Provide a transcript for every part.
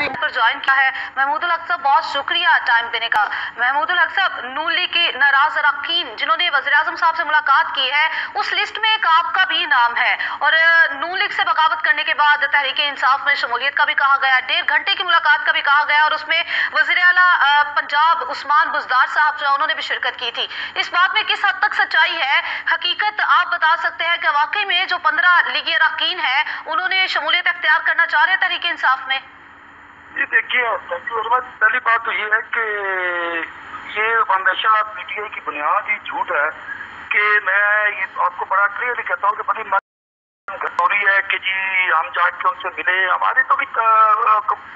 पर ज्वाइन किया है। महमूदुल हक साहब, बहुत शुक्रिया टाइम देने का। महमूदुल हक साहब, नून लीग के नाराज अरकान जिन्होंने वज़ीर आज़म साहब से मुलाकात की है, उस लिस्ट में एक आपका भी नाम है और नून लीग से बगावत करने के बाद तहरीक इंसाफ में शमूलियत का भी कहा गया, 1.5 घंटे की मुलाकात का भी कहा गया और उसमें वज़ीर आला पंजाब उस्मान बुज़दार साहब जो है उन्होंने भी शिरकत की थी। इस बात में किस हद तक सच्चाई है, हकीकत आप बता सकते हैं कि वाकई में जो 15 लीगी अरकान है उन्होंने शमूलियत अख्तियार करना चाह रहे तहरीक इंसाफ में? जी देखिए, पहली बात तो ये है कि ये हमेशा पीटीआई की बुनियाद ही झूठ है कि मैं ये आपको बड़ा क्लियरली कहता हूँ कि बड़ी जरूरी है कि जी हम जाके उनसे मिले। हमारी तो भी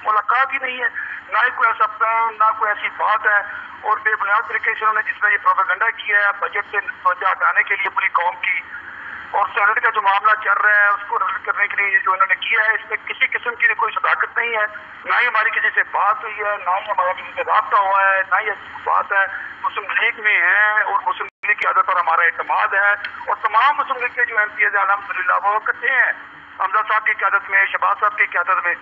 मुलाकात ही नहीं है, ना ही कोई ऐसा प्लान, ना कोई ऐसी बात है। और बेबुनियाद तरीके से उन्होंने जिस तरह ये प्रोपेगेंडा किया है बजट से तवज्जो हटाने के लिए पूरी कौम की, और सेनेट का जो मामला चल रहा है उसको रद्द करने के लिए जो इन्होंने किया है, इसमें किसी किस्म की कोई सदाकत नहीं है। ना ही हमारी किसी से बात हुई है, ना ही हमारा किसी से राब्ता हुआ है, ना ही ऐसी बात है। मुस्लिम लीग में है और मुस्लिम लीग की आदत पर हमारा एतमाद है और तमाम मुस्लिम लीग के जो एमपी है अल्हम्दुलिल्लाह वो इकट्ठे हैं हमजा साहब की क़यादत में, शहबाज साहब की क़यादत में,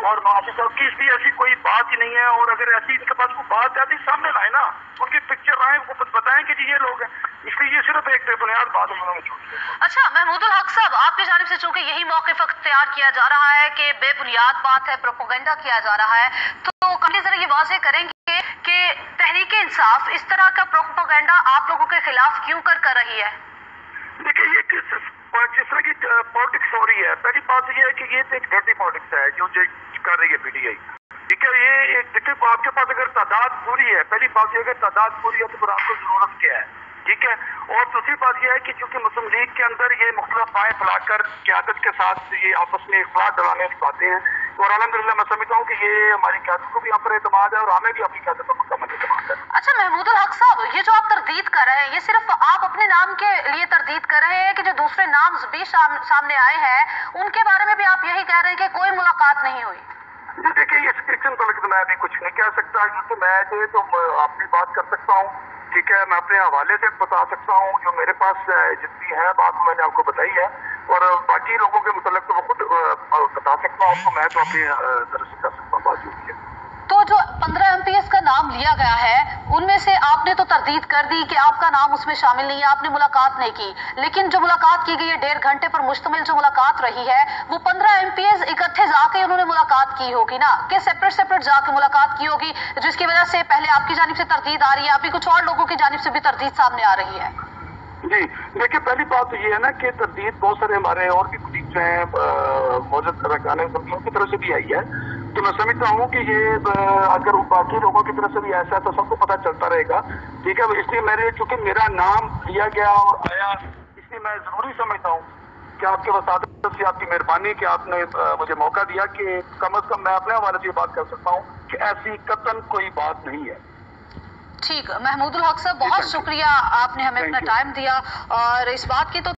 और महाफिज साहब की इसलिए ऐसी कोई बात ही नहीं है। और अगर ऐसी इनके पास कोई बात है तो सामने लाए ना, उनकी पिक्चर आए, वो बताएं कि जी ये लोग हैं। इसलिए ये सिर्फ एक बेबुनियाद बात उन्होंने छोड़ दी। अच्छा महमूदुल हक साहब, आपकी जानिब से चूंकि यही मौक़िफ़ अख्तियार किया जा रहा है कि बेबुनियाद बात है, प्रोपेगेंडा किया जा रहा है, तो कभी जरा ये वाज़ेह करेंगे कि तहरीक इंसाफ इस तरह का प्रोपेगेंडा आप लोगों के खिलाफ क्यों कर रही है? देखिए, ये जिस तरह की पॉलिटिक्स हो रही है, पहली बात ये है कि ये एक डर्टी पॉलिटिक्स है जो कर रही है पीटीआई। ठीक है, ये देखिए आपके पास अगर तादाद पूरी है, पहली बात ये अगर तादाद पूरी है तो फिर आपको जरूरत क्या है? ठीक है, और दूसरी बात यह है कि चूंकि मुस्लिम लीग के अंदर ये मुख्तलिफ पाए फैलाकर क़यादत के साथ ये आपस में इख्तिलाफ डलाने की बातें हैं, और अल्हम्दुलिल्लाह मैं समझता हूँ कि ये हमारी क़यादत को भी यहाँ पर एतमाद है और हमें भी अपनी क़यादत पर मुकम्मल एतमाद है। अच्छा महमूदुल हक साहब, ये जो आप तरदीद कर रहे हैं, ये सिर्फ आप अपने नाम के लिए तरदीद कर रहे हैं कि जो दूसरे नाम भी सामने आए हैं उनके बारे में भी आप यही कह रहे हैं कि कोई मुलाकात नहीं हुई? जी देखिए, ये स्क्रिप्शन पर मैं भी कुछ नहीं कह सकता, क्योंकि मैं जो तो अपनी बात कर सकता हूँ। ठीक है, मैं अपने हवाले से बता सकता हूँ, जो मेरे पास जितनी है बात मैंने आपको बताई है, और बाकी लोगों के मुतालिक तो वो खुद बता सकता हूँ आपको, मैं तो अपनी तरफ से कर सकता हूँ बात जो भी है। तो जो 15 एमपीएस का नाम लिया गया है उनमें से आपने तो तरदीद कर दी कि आपका नाम उसमें शामिल नहीं है, आपने मुलाकात नहीं की, लेकिन जो मुलाकात की गई है 1.5 घंटे पर मुश्तमिल जो मुलाकात रही है वो 15 एमपीएस इकट्ठे जाके उन्होंने मुलाकात की होगी ना, कि सेपरेट जाके मुलाकात की होगी, जिसकी वजह से पहले आपकी जानिब से तरदीद आ रही है, अभी कुछ और लोगों की जानिब से भी तरदीद सामने आ रही है? जी देखिए, पहली बात तो ये है ना कि तरदीद बहुत सारे हमारे और भी कुलीग्स हैं मौजूद अरकान असम्बली की तरफ से भी आई है, तो मैं समझता हूँ कि ये अगर बाकी लोगों की तरफ से भी ऐसा है तो सबको पता चलता रहेगा। ठीक है, इसलिए मेरे चूंकि मेरा नाम लिया गया और आया, इसलिए मैं जरूरी समझता हूँ कि आपके वसादत से आपकी मेहरबानी कि आपने मुझे मौका दिया कि कम अज कम मैं अपने हवाले से ये बात कर सकता हूँ कि ऐसी कतन कोई बात नहीं है। ठीक, महमूदुल हक साहब बहुत शुक्रिया, आपने हमें अपना टाइम दिया और इस बात की तो